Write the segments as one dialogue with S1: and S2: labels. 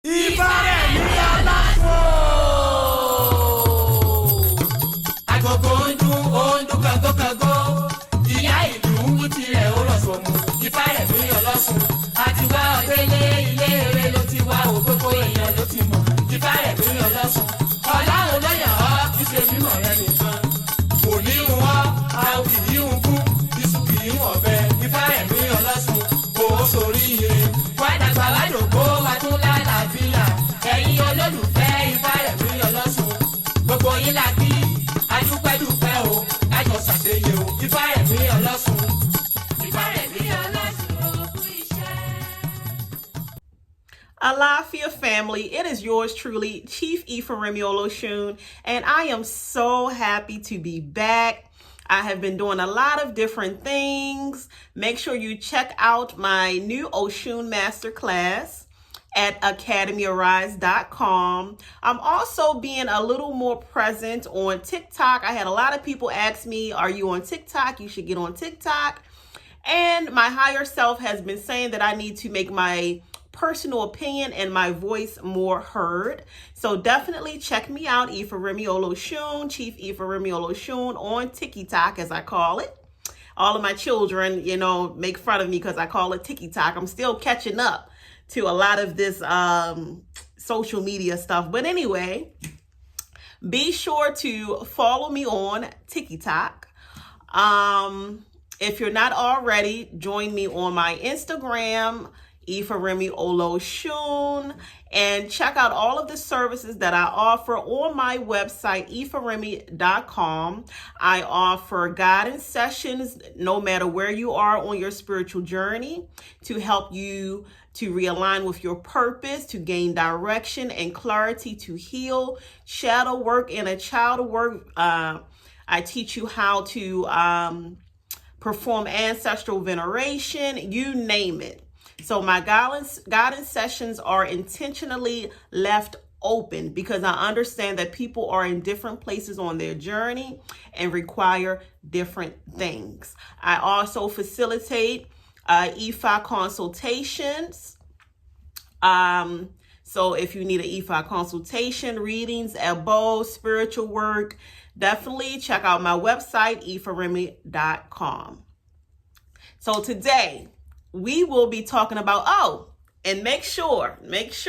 S1: Ifaremi Olosun. Agogo ń dún kango. Ìyá ìlú ń wú tirẹ̀ ó rọ̀ sọ̀mù. Ifaremi Olosun. Àti wá ọ̀dẹ́lé ilé eré ló ti wá ògbógbó èèyàn ló ti mọ̀. Ifaremi Olosun. Ọlọ́run ló yàn ọ́ kí ṣe mímọ̀ rẹ nìkan. Kò ní í wọ́n, a ò kì í hun kú. Iṣu kì í wọ̀n bẹ. Ifaremi Olosun. Kò ó soríire. Wá dàgbà wá dògbó wa tún lálàáfíà. Ẹ̀yin olólùfẹ́ Ifaremi Olosun. Gbogbo yín la kí. Adúpẹ́dúpẹ́ o. Kájọ ṣàṣeyẹ o. Ifaremi Olosun. Ifaremi Olosun ó kú iṣẹ́.
S2: Alafia family, it is yours truly, Chief Ifaremi Olosun, and I am so happy to be back. I have been doing a lot of different things. Make sure you check out my new Oshun Masterclass at academyarise.com. I'm also being a little more present on TikTok. I had a lot of people ask me, are you on TikTok? You should get on TikTok. And my higher self has been saying that I need to make my personal opinion and my voice more heard. So definitely check me out, Ifaremi Olosun, Chief Ifaremi Olosun on TikTok, as I call it. All of my children, make fun of me because I call it TikTok. I'm still catching up to a lot of this social media stuff. But anyway, be sure to follow me on TikTok. If you're not already, join me on my Instagram, Ifaremi Olosun, and check out all of the services that I offer on my website, ifaremi.com. I offer guidance sessions no matter where you are on your spiritual journey to help you to realign with your purpose, to gain direction and clarity, to heal shadow work and a child work. I teach you how to perform ancestral veneration, you name it. So my guidance sessions are intentionally left open because I understand that people are in different places on their journey and require different things. I also facilitate EFI consultations. So if you need an EFI consultation, readings, elbow, spiritual work, definitely check out my website, ifaremi.com. So today, we will be talking about, and make sure, because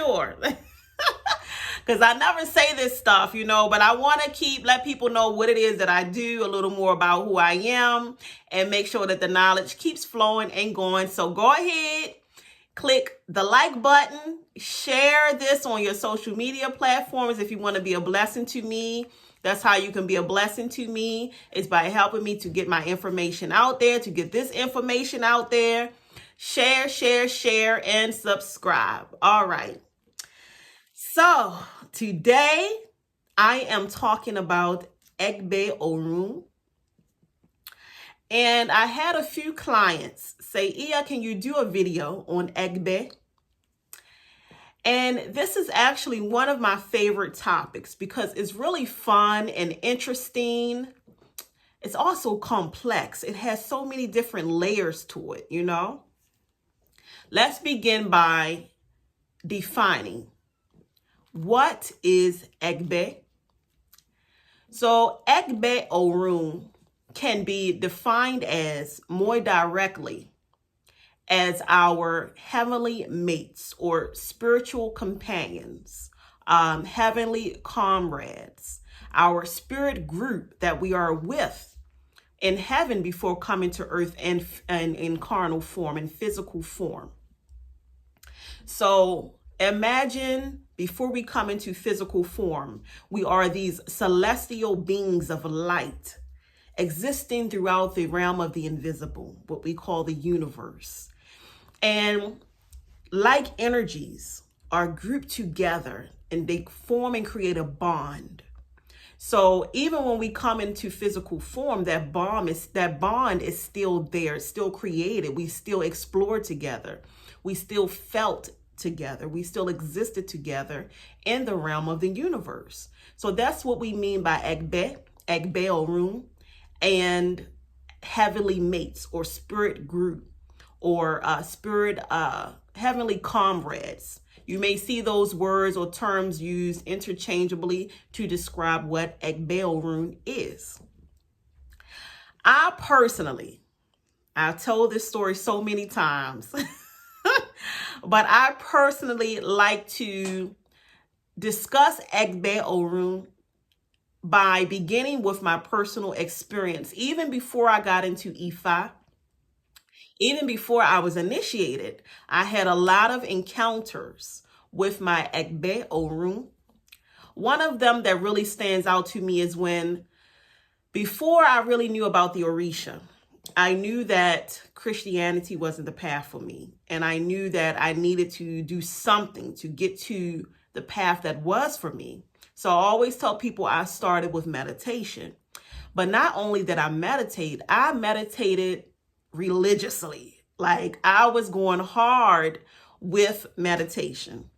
S2: I never say this stuff, but I want to let people know what it is that I do, a little more about who I am, and make sure that the knowledge keeps flowing and going. So go ahead, click the like button, share this on your social media platforms if you want to be a blessing to me. That's how you can be a blessing to me, is by helping me to get my information out there, to get this information out there. Share, and subscribe. All right. So today I am talking about Egbe Orun. And I had a few clients say, Iya, can you do a video on Egbe? And this is actually one of my favorite topics because it's really fun and interesting. It's also complex. It has so many different layers to it, Let's begin by defining what is Egbe. So Egbe Orun can be defined as, more directly, as our heavenly mates or spiritual companions, heavenly comrades, our spirit group that we are with in heaven before coming to earth and in carnal form, in physical form. So imagine before we come into physical form, we are these celestial beings of light existing throughout the realm of the invisible, what we call the universe. And like energies are grouped together and they form and create a bond. So even when we come into physical form, that bond is still there, still created. We still explored together. We still felt together. We still existed together in the realm of the universe. So that's what we mean by Egbe Orun, and heavenly mates or spirit group or heavenly comrades. You may see those words or terms used interchangeably to describe what Egbe Orun is. I've told this story so many times, but I personally like to discuss Egbe Orun by beginning with my personal experience. Even before I got into Ifa, even before I was initiated, I had a lot of encounters with my Egbe Orun. One of them that really stands out to me is when, before I really knew about the Orisa, I knew that Christianity wasn't the path for me. And I knew that I needed to do something to get to the path that was for me. So I always tell people I started with meditation. But not only did I meditated religiously. Like, I was going hard with meditation.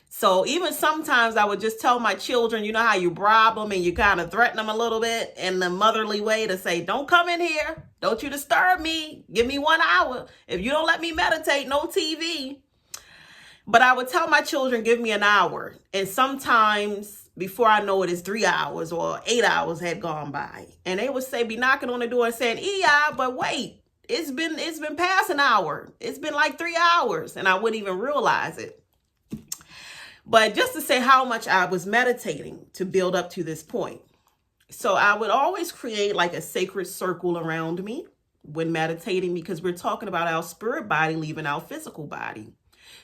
S2: So even sometimes I would just tell my children, you know how you bribe them and you kind of threaten them a little bit in the motherly way to say, don't come in here. Don't you disturb me. Give me 1 hour. If you don't let me meditate, no TV. But I would tell my children, give me an hour. And sometimes before I know it, it's 3 hours or 8 hours had gone by. And they would say, be knocking on the door and saying, but wait, it's been past an hour. It's been like 3 hours. And I wouldn't even realize it. But just to say how much I was meditating to build up to this point. So I would always create like a sacred circle around me when meditating, because we're talking about our spirit body leaving our physical body.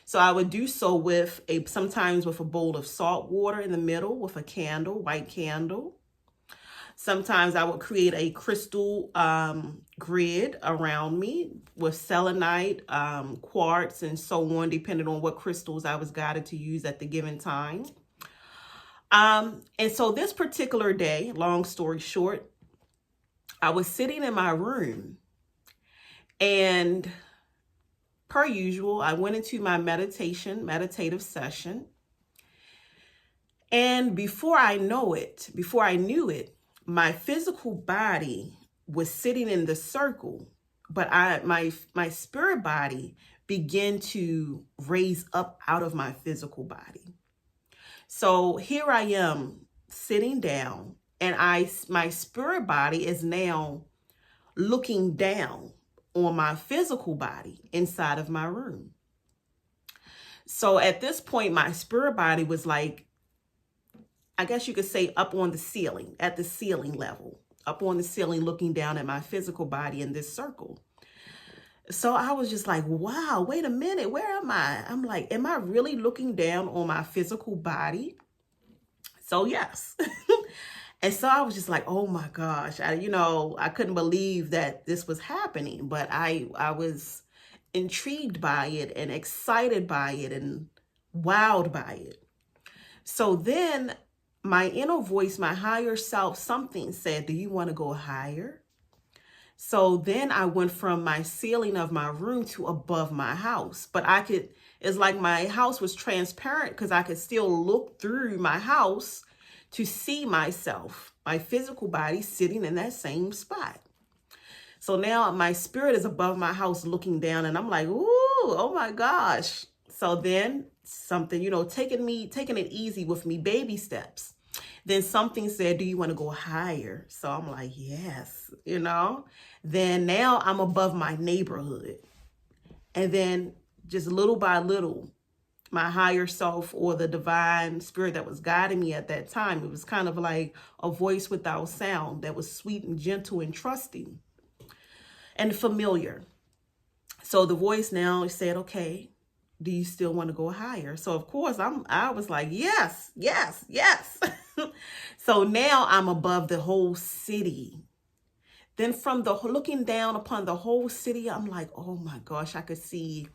S2: So I would do so with sometimes with a bowl of salt water in the middle with a candle, white candle. Sometimes I would create a crystal grid around me with selenite, quartz, and so on, depending on what crystals I was guided to use at the given time. And so this particular day, long story short, I was sitting in my room, and per usual, I went into my meditative session. And before I knew it, my physical body was sitting in the circle, but my spirit body began to raise up out of my physical body. So here I am sitting down, and my spirit body is now looking down on my physical body inside of my room. So at this point, my spirit body was like, I guess you could say up on the ceiling, at the ceiling level, up on the ceiling, looking down at my physical body in this circle. So I was just like, wow, wait a minute, where am I? I'm like, am I really looking down on my physical body? So yes. And so I was just like, oh my gosh, I couldn't believe that this was happening, but I was intrigued by it and excited by it and wowed by it. So then my inner voice, my higher self, something said, do you want to go higher? So then I went from my ceiling of my room to above my house. But it's like my house was transparent because I could still look through my house to see myself, my physical body sitting in that same spot. So now my spirit is above my house looking down, and I'm like, ooh, oh my gosh. So then something, taking it easy with me, baby steps. Then something said, do you want to go higher? So I'm like, yes, Then now I'm above my neighborhood. And then just little by little, my higher self, or the divine spirit that was guiding me at that time, it was kind of like a voice without sound that was sweet and gentle and trusting and familiar. So the voice now said, okay, do you still want to go higher? So of course I was like, yes, yes, yes. So now I'm above the whole city. Then from looking down upon the whole city, I'm like, oh my gosh, I could see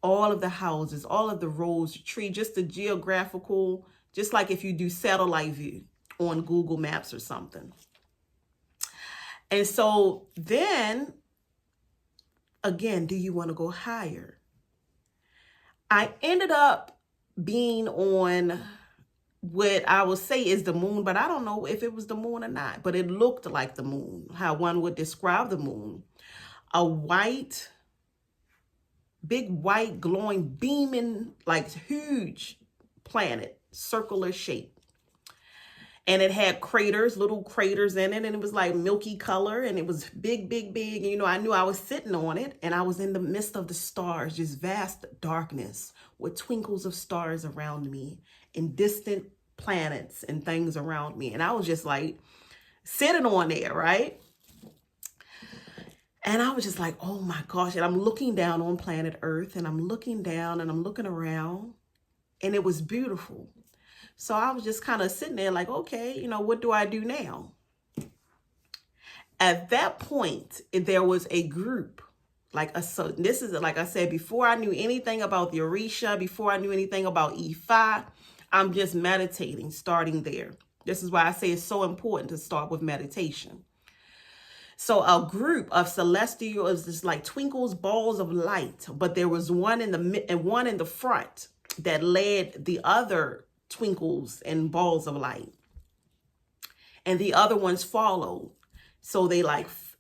S2: all of the houses, all of the roads, tree, just the geographical, just like if you do satellite view on Google Maps or something. And so then again, do you want to go higher? I ended up being on what I will say is the moon, but I don't know if it was the moon or not, but it looked like the moon, how one would describe the moon. A white big white glowing beaming like huge planet, circular shape. And it had craters, little craters in it, and it was like milky color, and it was big, big, big. And, I knew I was sitting on it, and I was in the midst of the stars, just vast darkness with twinkles of stars around me and distant planets and things around me. And I was just like sitting on there, right? And I was just like, oh my gosh. And I'm looking down on planet Earth, and I'm looking down and I'm looking around, and it was beautiful. So I was just kind of sitting there like, okay, what do I do now? At that point, there was a group, so this is, like I said, before I knew anything about the Orisa, before I knew anything about Ifa, I'm just meditating, starting there. This is why I say it's so important to start with meditation. So a group of celestial is just like twinkles, balls of light, but there was one in the front that led the other twinkles and balls of light, and the other ones followed. So they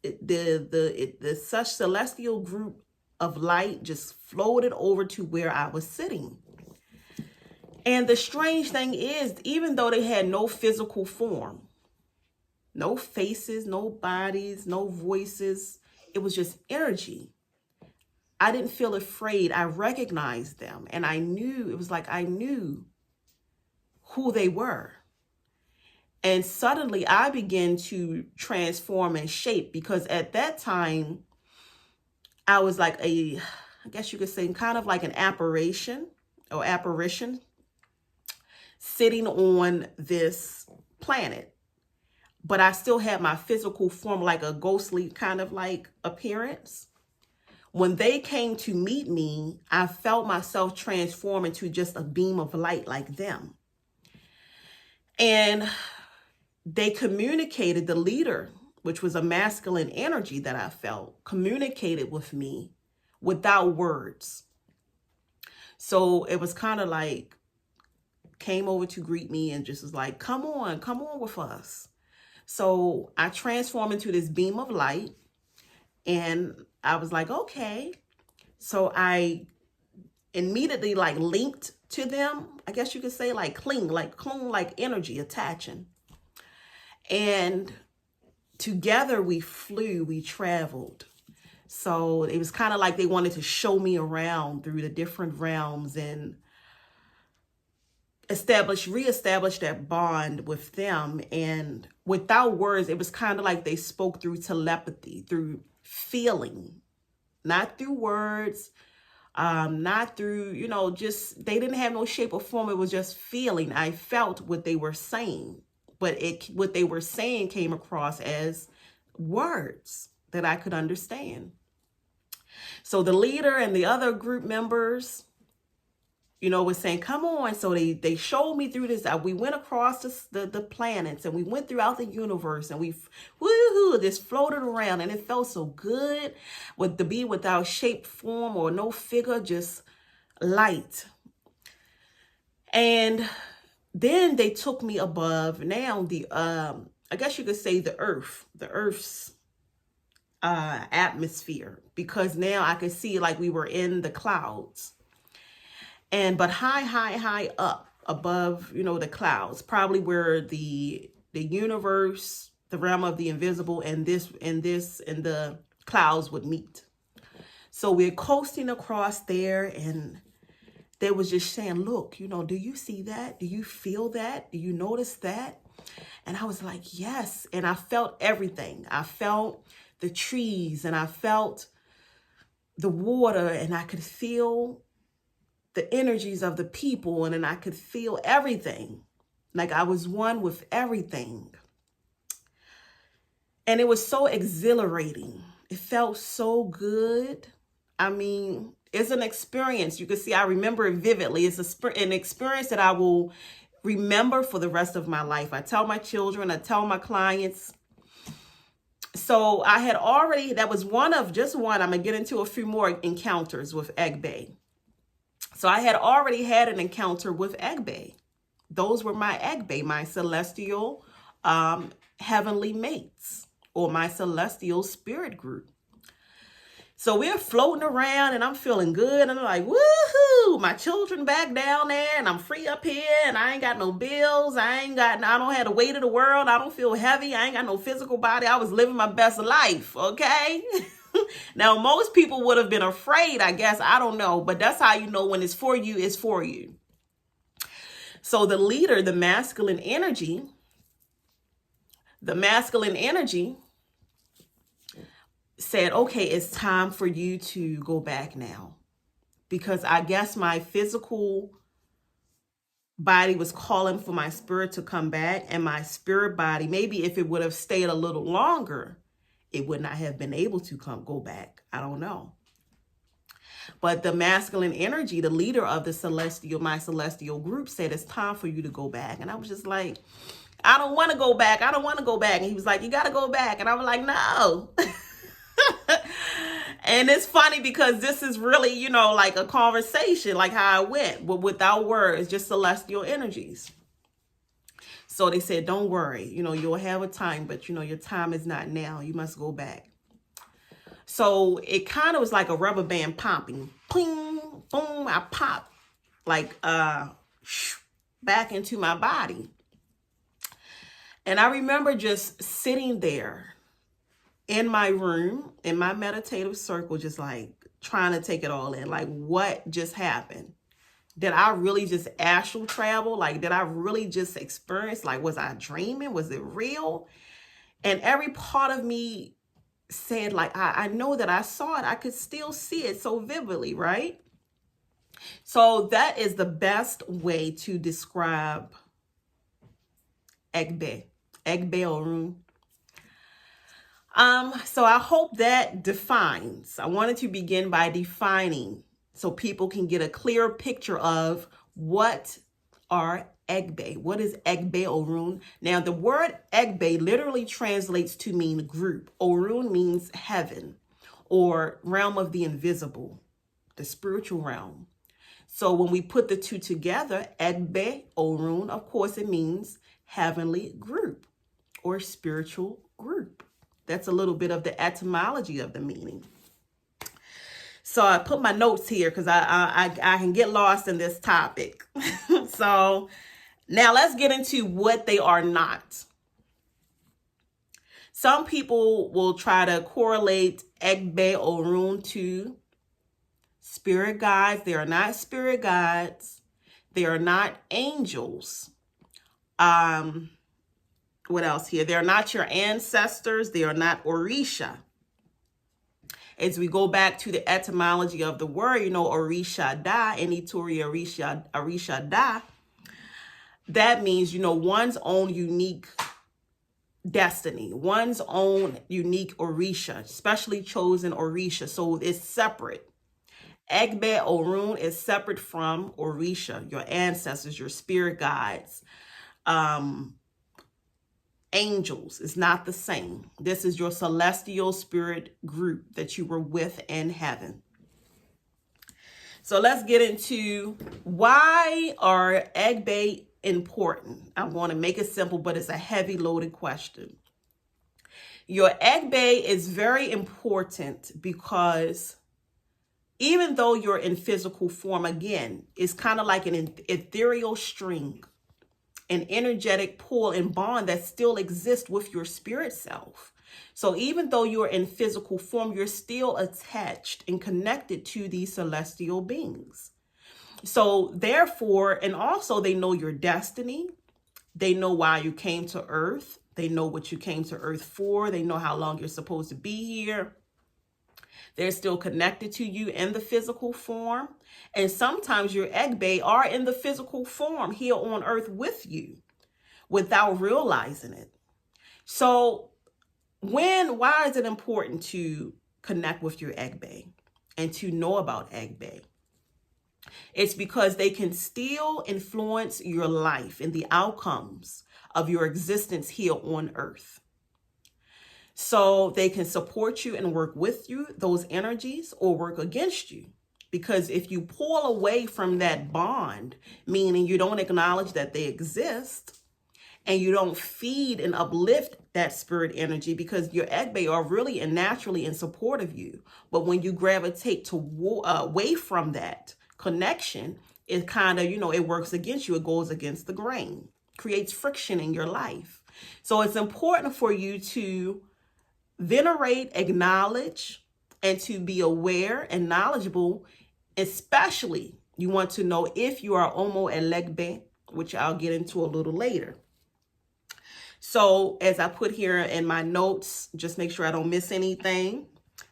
S2: the such celestial group of light just floated over to where I was sitting. And the strange thing is, even though they had no physical form, no faces, no bodies, no voices, it was just energy. I didn't feel afraid. I recognized them, and I knew, it was like I knew who they were. And suddenly I began to transform and shape, because at that time I was like I guess you could say kind of like an apparition sitting on this planet. But I still had my physical form, like a ghostly kind of like appearance. When they came to meet me, I felt myself transform into just a beam of light like them. And they communicated, the leader, which was a masculine energy that I felt, communicated with me without words. So it was kind of like, came over to greet me and just was like, come on with us. So I transformed into this beam of light, and I was like, okay. So I immediately linked to them. I guess you could say clung like energy attaching. And together we flew, we traveled. So it was kind of like they wanted to show me around through the different realms and reestablish that bond with them. And without words, it was kind of like they spoke through telepathy, through feeling, not through words, not through, just, they didn't have no shape or form. It was just feeling. I felt what they were saying, but what they were saying came across as words that I could understand. So the leader and the other group members, was saying, come on. So they showed me through this. We went across the planets, and we went throughout the universe, and we just floated around, and it felt so good to be without shape, form, or no figure, just light. And then they took me above now I guess you could say the Earth's atmosphere, because now I could see like we were in the clouds. But high up above, the clouds, probably where the universe, the realm of the invisible, and the clouds would meet. So we're coasting across there, and they was just saying, look, do you see that? Do you feel that? Do you notice that? And I was like, yes. And I felt everything. I felt the trees, and I felt the water, and I could feel the energies of the people, and then I could feel everything. Like I was one with everything. And it was so exhilarating. It felt so good. I mean, it's an experience. You can see, I remember it vividly. It's an experience that I will remember for the rest of my life. I tell my children, I tell my clients. So I had already, that was just one. I'm going to get into a few more encounters with Egbe. So I had already had an encounter with Egbe. Those were my Egbe, my celestial heavenly mates, or my celestial spirit group. So we're floating around and I'm feeling good. And I'm like, woohoo, my children back down there and I'm free up here and I ain't got no bills. I don't have the weight of the world. I don't feel heavy. I ain't got no physical body. I was living my best life. Okay. Now, most people would have been afraid, I guess. I don't know. But that's how you know when it's for you, it's for you. So the leader, the masculine energy said, okay, it's time for you to go back now. Because I guess my physical body was calling for my spirit to come back. And my spirit body, maybe if it would have stayed a little longer, it would not have been able to go back. I don't know. But the masculine energy, the leader of my celestial group said, it's time for you to go back. And I was just like, I don't want to go back. I don't want to go back. And he was like, you got to go back. And I was like, no. And it's funny because this is really, like a conversation, like how it went, but without words, just celestial energies. So they said, don't worry, you'll have a time, but your time is not now. You must go back. So it kind of was like a rubber band popping. Ping, boom, I popped like back into my body. And I remember just sitting there in my room, in my meditative circle, just like trying to take it all in. Like, what just happened? Did I really just astral travel? Like, did I really just experience? Like, was I dreaming? Was it real? And every part of me said, like, I know that I saw it. I could still see it so vividly, right? So that is the best way to describe Egbe Orun. So I hope that defines. I wanted to begin by defining so people can get a clear picture of what are Egbe. What is Egbe Orun? Now, the word Egbe literally translates to mean group. Orun means heaven or realm of the invisible, the spiritual realm. So when we put the two together, Egbe Orun, of course, it means heavenly group or spiritual group. That's a little bit of the etymology of the meaning. So I put my notes here because I can get lost in this topic. So now let's get into what they are not. Some people will try to correlate Egbe Orun to spirit guides. They are not spirit guides. They are not angels. What else here? They're not your ancestors. They are not Orisa. As we go back to the etymology of the word, Orisha da, Enitori Orisha da, that means, one's own unique destiny, one's own unique Orisha, specially chosen Orisha. So it's separate. Egbe Orun is separate from Orisha, your ancestors, your spirit guides, angels. Is not the same. This is your celestial spirit group that you were with in heaven. So let's get into why are Egbe important. I want to make it simple, but it's a heavy loaded question. Your Egbe is very important because even though you're in physical form, again, it's kind of like an ethereal string, an energetic pull and bond that still exists with your spirit self. So even though you're in physical form, you're still attached and connected to these celestial beings. So therefore, and also they know your destiny. They know why you came to earth. They know what you came to earth for. They know how long you're supposed to be here. They're still connected to you in the physical form. And sometimes your Egbe are in the physical form here on earth with you without realizing it. So why is it important to connect with your Egbe and to know about Egbe? It's because they can still influence your life and the outcomes of your existence here on earth. So they can support you and work with you, those energies, or work against you. Because if you pull away from that bond, meaning you don't acknowledge that they exist, and you don't feed and uplift that spirit energy, because your Egbe are really and naturally in support of you. But when you gravitate to away from that connection, it kind of, it works against you. It goes against the grain, creates friction in your life. So it's important for you to venerate, acknowledge, and to be aware and knowledgeable. Especially, you want to know if you are Omo Elegbe, which I'll get into a little later. So as I put here in my notes, just make sure I don't miss anything.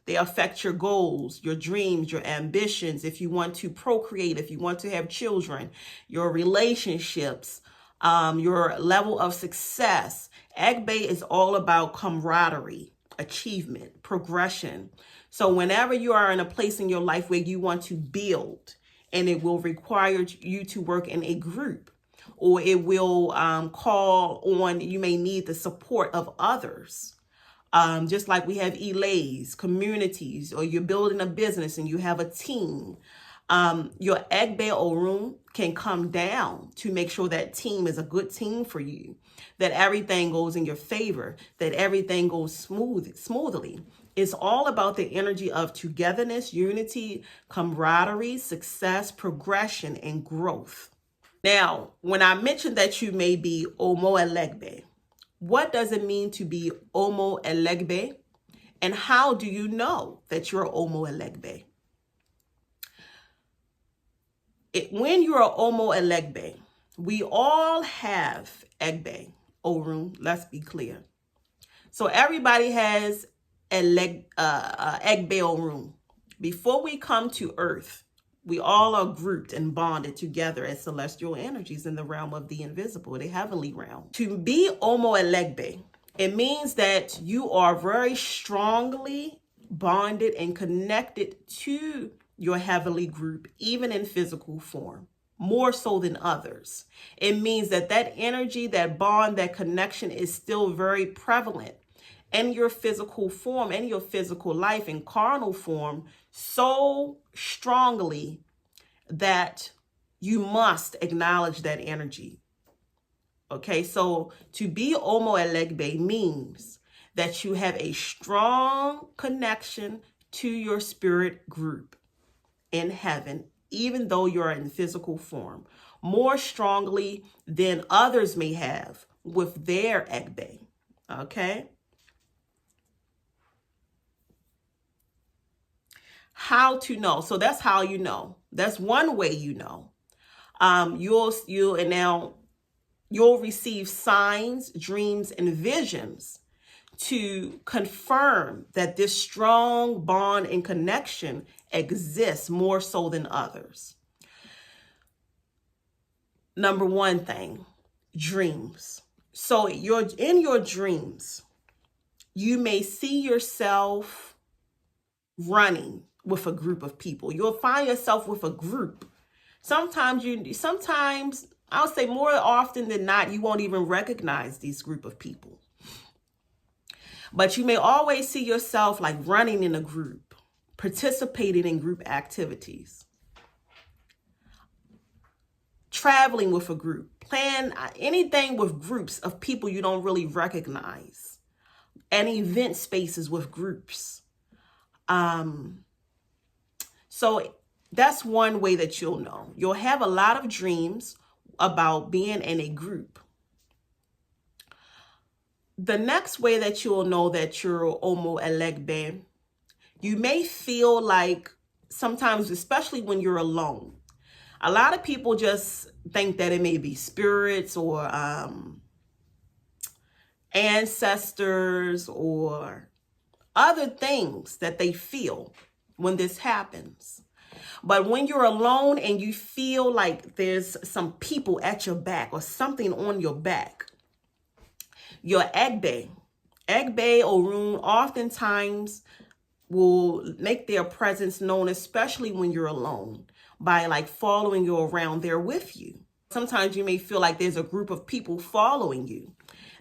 S2: They affect your goals, your dreams, your ambitions. If you want to procreate, if you want to have children, your relationships, your level of success. Egbe is all about camaraderie, achievement, progression. So whenever you are in a place in your life where you want to build, and it will require you to work in a group, or it will call on, you may need the support of others. Just like we have elays, communities, or you're building a business and you have a team. Your Egbe Orun can come down to make sure that team is a good team for you, that everything goes in your favor, that everything goes smoothly. It's all about the energy of togetherness, unity, camaraderie, success, progression, and growth. Now, when I mentioned that you may be Omo Elegbe, what does it mean to be Omo Elegbe? And how do you know that you're Omo Elegbe? When you're Omo Elegbe, we all have Egbe Orun, let's be clear. So everybody has Egbe Orun. Before we come to earth, we all are grouped and bonded together as celestial energies in the realm of the invisible, the heavenly realm. To be Omo Elegbe, it means that you are very strongly bonded and connected to your heavenly group, even in physical form, more so than others. It means that that energy, that bond, that connection is still very prevalent in your physical form, in your physical life, in carnal form, so strongly that you must acknowledge that energy. Okay, so to be Omo Elegbe means that you have a strong connection to your spirit group in heaven, even though you're in physical form, more strongly than others may have with their Egbe. Okay? How to know? So that's how you know. That's one way you know. You'll receive signs, dreams, and visions to confirm that this strong bond and connection exists more so than others. Number one thing, dreams. So in your dreams, you may see yourself running with a group of people. You'll find yourself with a group. Sometimes I'll say more often than not, you won't even recognize these group of people. But you may always see yourself like running in a group, participating in group activities, traveling with a group, plan anything with groups of people you don't really recognize, and event spaces with groups. So that's one way that you'll know. You'll have a lot of dreams about being in a group. The next way that you'll know that you're Omo Elegbe, you may feel like sometimes, especially when you're alone, a lot of people just think that it may be spirits or ancestors or other things that they feel when this happens. But when you're alone and you feel like there's some people at your back or something on your back, your Egbe Orun oftentimes will make their presence known, especially when you're alone, by like following you around there with you. Sometimes you may feel like there's a group of people following you.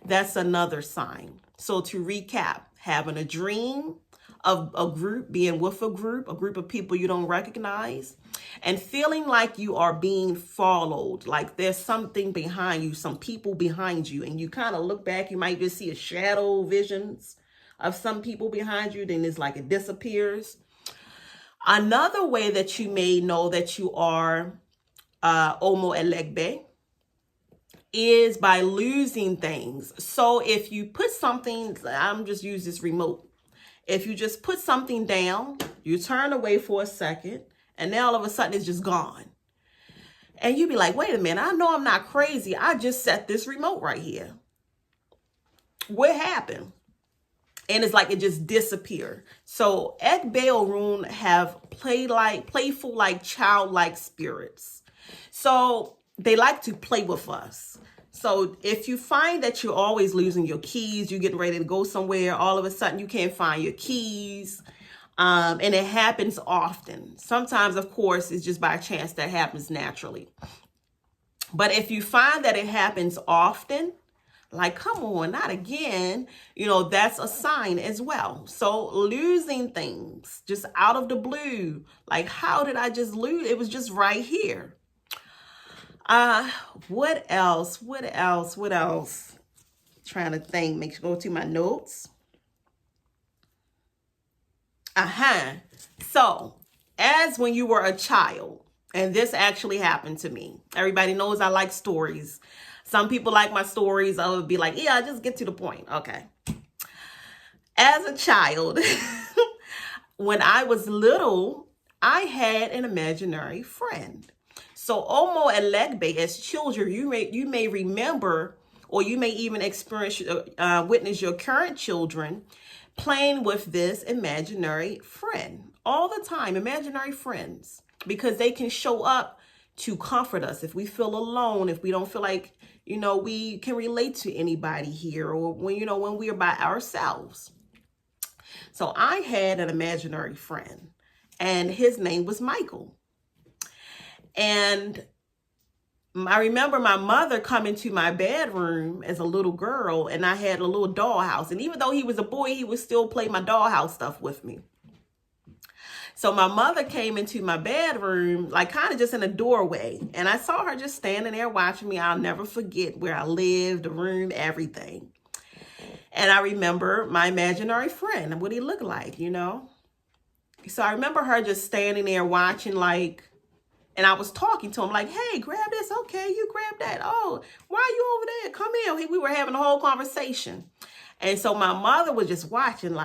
S2: That's another sign. So to recap, having a dream of a group, being with a group of people you don't recognize, and feeling like you are being followed, like there's something behind you, some people behind you, and you kind of look back, you might just see a shadow visions of some people behind you, then it's like it disappears. Another way that you may know that you are elegbe is by losing things. So if you put something, I'm just use this remote. If you just put something down, you turn away for a second, and then all of a sudden it's just gone. And you be like, wait a minute, I know I'm not crazy. I just set this remote right here. What happened? And it's like it just disappeared. So Egbe Orun have playful, like childlike spirits. So they like to play with us. So if you find that you're always losing your keys, you're getting ready to go somewhere, all of a sudden you can't find your keys, and it happens often. Sometimes, of course, it's just by chance that happens naturally. But if you find that it happens often, like, come on, not again, that's a sign as well. So losing things just out of the blue, like, how did I just lose? It was just right here. What else? Trying to think, go to my notes. So as when you were a child, and this actually happened to me. Everybody knows I like stories. Some people like my stories. I would be like, yeah, just get to the point. Okay. As a child, when I was little, I had an imaginary friend. So elegbe, as children, you may remember, or you may even witness your current children playing with this imaginary friend all the time, imaginary friends, because they can show up to comfort us if we feel alone, if we don't feel like, we can relate to anybody here, or when we are by ourselves. So I had an imaginary friend, and his name was Michael. And I remember my mother coming to my bedroom as a little girl, and I had a little dollhouse. And even though he was a boy, he would still play my dollhouse stuff with me. So my mother came into my bedroom, like kind of just in a doorway. And I saw her just standing there watching me. I'll never forget where I lived, the room, everything. And I remember my imaginary friend and what he looked like, So I remember her just standing there watching, and I was talking to him like, hey, grab this. Okay, you grab that. Oh, why are you over there? Come here. We were having a whole conversation. And so my mother was just watching,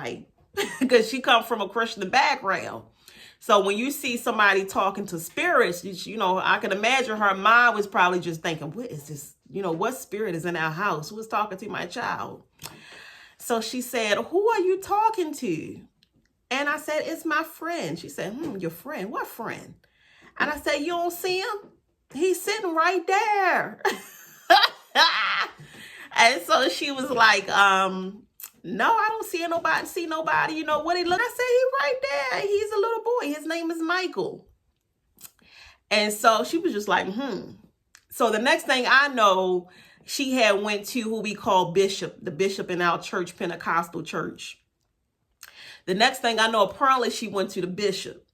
S2: because she comes from a Christian background. So when you see somebody talking to spirits, I can imagine her mind was probably just thinking, what is this? What spirit is in our house? Who is talking to my child? So she said, who are you talking to? And I said, it's my friend. She said, your friend? What friend? And I said, you don't see him? He's sitting right there. And so she was like, no, I don't see nobody. What he look? I said, he's right there. He's a little boy. His name is Michael. And so she was just like, So the next thing I know, she had went to who we call Bishop, the bishop in our church, Pentecostal church. The next thing I know, apparently she went to the bishop.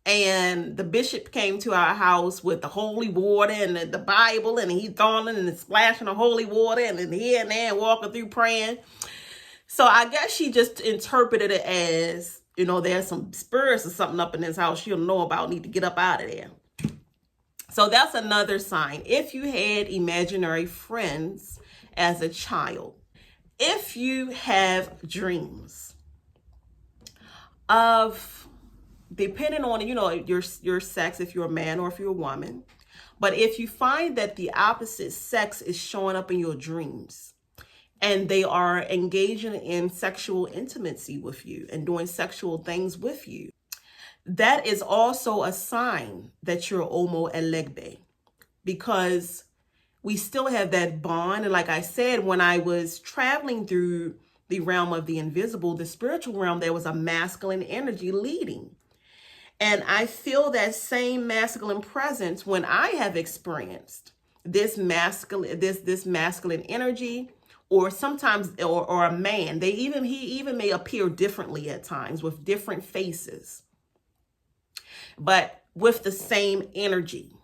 S2: And the bishop came to our house with the holy water and the Bible, and he throwing and splashing the holy water and then here and there and walking through praying. So I guess she just interpreted it as, there's some spirits or something up in this house she'll know about, need to get up out of there. So that's another sign. If you had imaginary friends as a child, if you have dreams of, depending on, your sex, if you're a man or if you're a woman, but if you find that the opposite sex is showing up in your dreams, and they are engaging in sexual intimacy with you and doing sexual things with you, that is also a sign that you're elegbe, because we still have that bond. And like I said, when I was traveling through the realm of the invisible, the spiritual realm, there was a masculine energy leading. And I feel that same masculine presence when I have experienced this masculine energy, or sometimes, or a man. He even may appear differently at times with different faces. But with the same energy.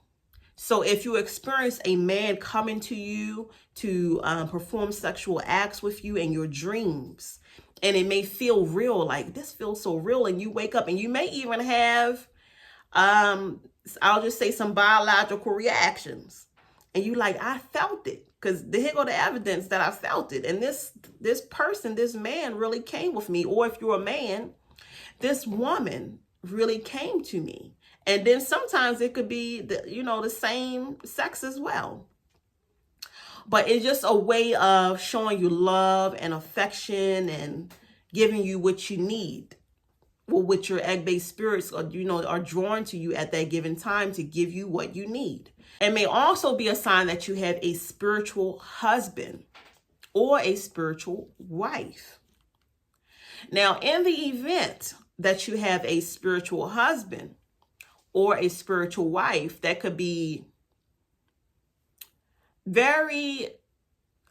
S2: So if you experience a man coming to you to perform sexual acts with you in your dreams, and it may feel real, like this feels so real, and you wake up and you may even have, I'll just say some biological reactions. And you like, I felt it. Because here go the evidence that I felt it. And this person, this man really came with me. Or if you're a man, this woman really came to me. And then sometimes it could be, the same sex as well. But it's just a way of showing you love and affection and giving you what you need. Well, what your egg-based spirits are drawn to you at that given time to give you what you need. It may also be a sign that you have a spiritual husband or a spiritual wife. Now, in the event that you have a spiritual husband or a spiritual wife, that could be very,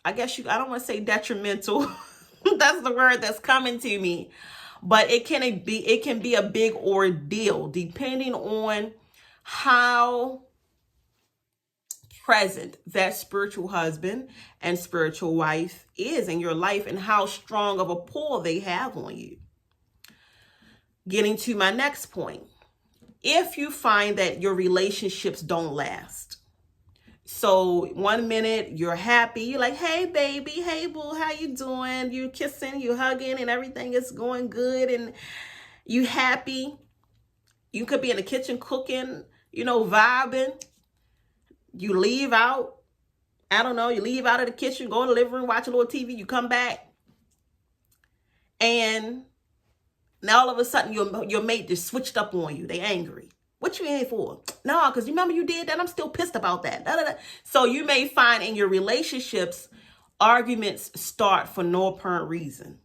S2: I don't want to say detrimental. That's the word that's coming to me. But it can be a big ordeal depending on how present that spiritual husband and spiritual wife is in your life and how strong of a pull they have on you. Getting to my next point. If you find that your relationships don't last. So 1 minute you're happy, you're like, hey baby, hey boo, how you doing? You're kissing, you're hugging, and everything is going good, and you happy. You could be in the kitchen cooking, vibing. You leave out, you leave out of the kitchen, go in the living room, watch a little TV, you come back, and now all of a sudden your mate just switched up on you. They angry. What you in for? No, because remember you did that. I'm still pissed about that. Da, da, da. So you may find in your relationships, arguments start for no apparent reason.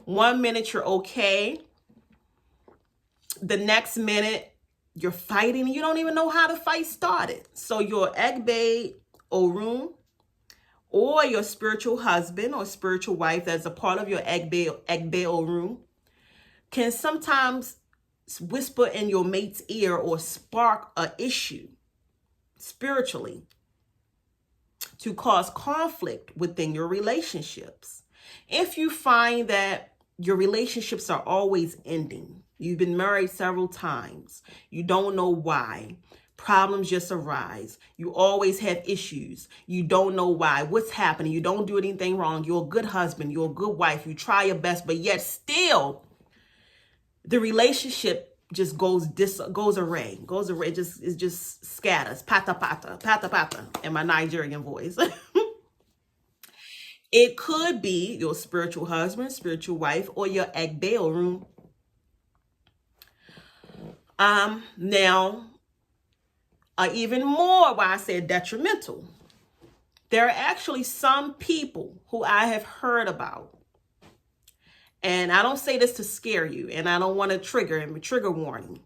S2: 1 minute you're okay. The next minute you're fighting and you don't even know how the fight started. So your Egbe Orun or your spiritual husband or spiritual wife that's a part of your Egbe Orun can sometimes whisper in your mate's ear or spark an issue spiritually to cause conflict within your relationships. If you find that your relationships are always ending, you've been married several times, you don't know why, problems just arise, you always have issues, you don't know why, what's happening, you don't do anything wrong, you're a good husband, you're a good wife, you try your best, but yet still the relationship just goes array, it just scatters, pata in my Nigerian voice. It could be your spiritual husband, spiritual wife, or your Egbe Orun. Now, even more why I said detrimental. There are actually some people who I have heard about. And I don't say this to scare you, and I don't want to trigger warning.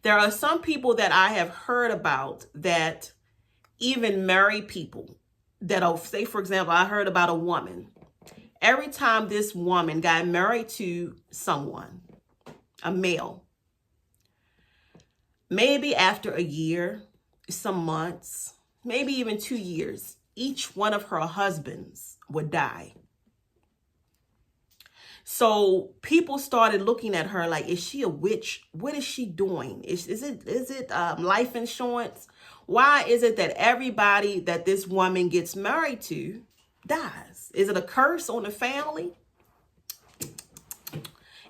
S2: There are some people that I have heard about that even married people that'll say, for example, I heard about a woman. Every time this woman got married to someone, a male, maybe after a year, some months, maybe even 2 years, each one of her husbands would die. So people started looking at her like, is she a witch? What is she doing? Is it life insurance? Why is it that everybody that this woman gets married to dies? Is it a curse on the family?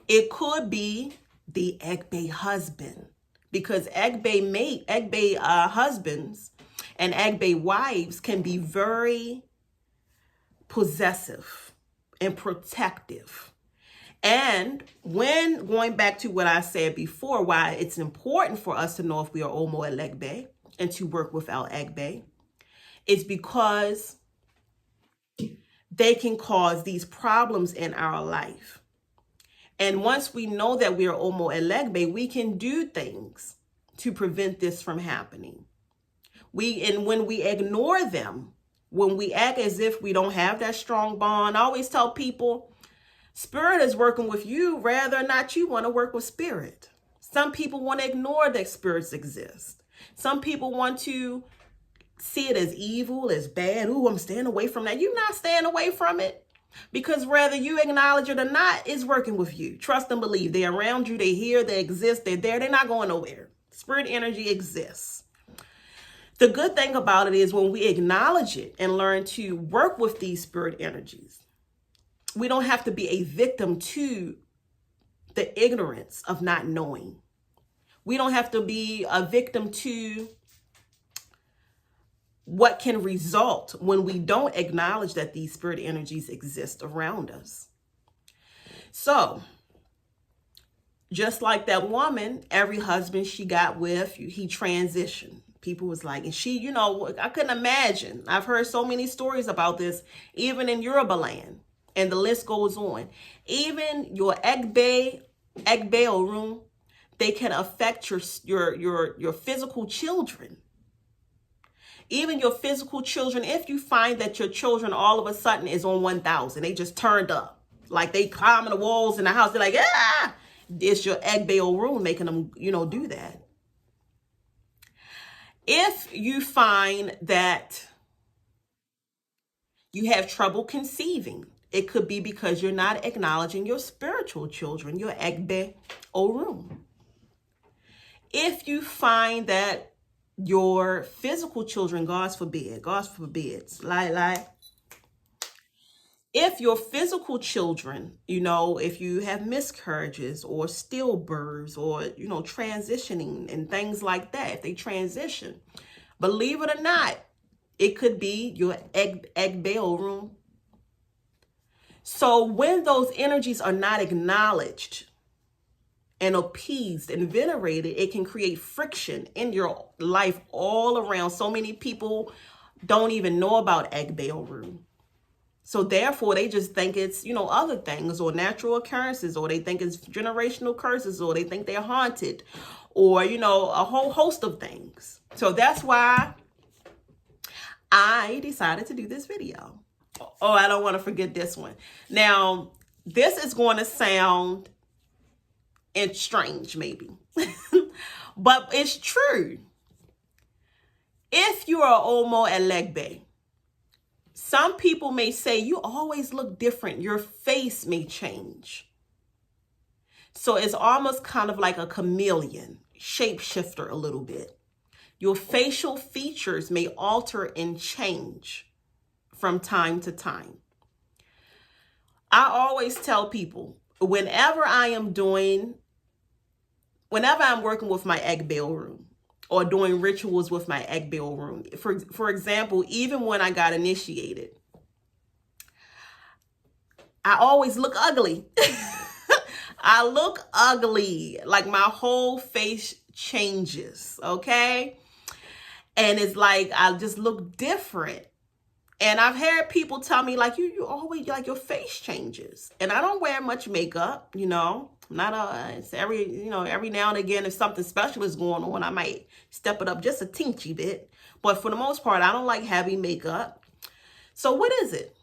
S2: It could be the Egbe husband, because Egbe husbands and Egbe wives can be very possessive and protective. And when going back to what I said before, why it's important for us to know if we are Omo Elegbe and to work with our Egbe, it's because they can cause these problems in our life. And once we know that we are Omo Elegbe, we can do things to prevent this from happening. And when we ignore them, when we act as if we don't have that strong bond, I always tell people, Spirit is working with you, rather not you want to work with Spirit. Some people want to ignore that spirits exist. Some people want to see it as evil, as bad. Ooh, I'm staying away from that. You're not staying away from it, because whether you acknowledge it or not, it's working with you. Trust and believe. They're around you. They here. They exist. They're there. They're not going nowhere. Spirit energy exists. The good thing about it is when we acknowledge it and learn to work with these spirit energies, we don't have to be a victim to the ignorance of not knowing. We don't have to be a victim to what can result when we don't acknowledge that these spirit energies exist around us. So, just like that woman, every husband she got with, he transitioned. People was like, and she, you know, I couldn't imagine. I've heard so many stories about this, even in Yoruba land, and the list goes on. Even your Egbe Orun, they can affect your physical children. Even your physical children, if you find that your children all of a sudden is on 1,000, they just turned up. Like they climbing the walls in the house. They're like, ah! It's your Egbe Orun making them, you know, do that. If you find that you have trouble conceiving, it could be because you're not acknowledging your spiritual children, your Egbe Orun. If you find that your physical children, God forbid, if your physical children, you know, if you have miscarriages or stillbirths or, you know, transitioning and things like that, if they transition, believe it or not, it could be your Egbe Orun. So when those energies are not acknowledged and appeased and venerated, it can create friction in your life all around. So many people don't even know about Egbe Orun. So therefore, they just think it's, you know, other things or natural occurrences, or they think it's generational curses, or they think they're haunted, or, you know, a whole host of things. So that's why I decided to do this video. Oh, I don't want to forget this one. Now, this is going to sound strange, maybe, but it's true. If you are Omo Elegbe, some people may say you always look different. Your face may change. So it's almost kind of like a chameleon, shapeshifter a little bit. Your facial features may alter and change from time to time. I always tell people, whenever I'm working with my Egbe Orun, or doing rituals with my Egbe Orun. For example, even when I got initiated, I always look ugly. I look ugly. Like my whole face changes, okay? And it's like I just look different. And I've heard people tell me, like, you always, like, your face changes. And I don't wear much makeup, you know. It's every now and again, if something special is going on, I might step it up just a teensy bit. But for the most part, I don't like heavy makeup. So what is it?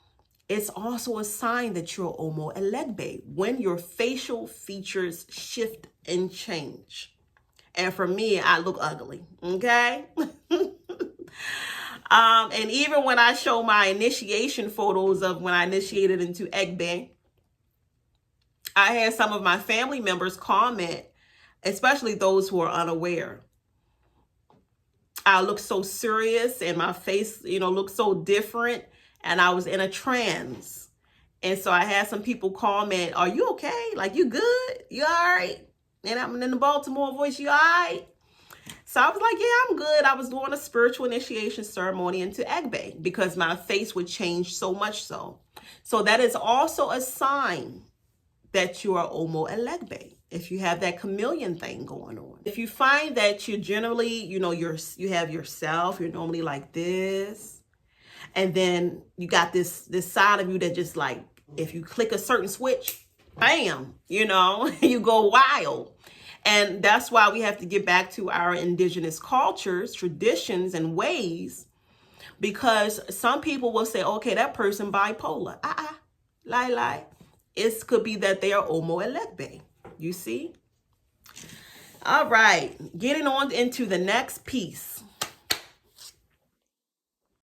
S2: It's also a sign that you're Omo Elegbe, when your facial features shift and change. And for me, I look ugly, okay? And even when I show my initiation photos of when I initiated into Egbe, I had some of my family members comment, especially those who are unaware. I look so serious and my face, you know, looked so different, and I was in a trance. And so I had some people comment, are you okay? Like, you good? You all right? And I'm in the Baltimore voice, you all right? So I was like, yeah, I'm good. I was doing a spiritual initiation ceremony into Egbe because my face would change so much so. So that is also a sign that you are Omo Elegbe, if you have that chameleon thing going on. If you find that you generally, you know, you have yourself, you're normally like this, and then you got this side of you that just like, if you click a certain switch, bam, you know, you go wild. And that's why we have to get back to our indigenous cultures, traditions, and ways, because some people will say, okay, that person bipolar. Lie. It could be that they are Omo Elegbe, you see? All right, getting on into the next piece.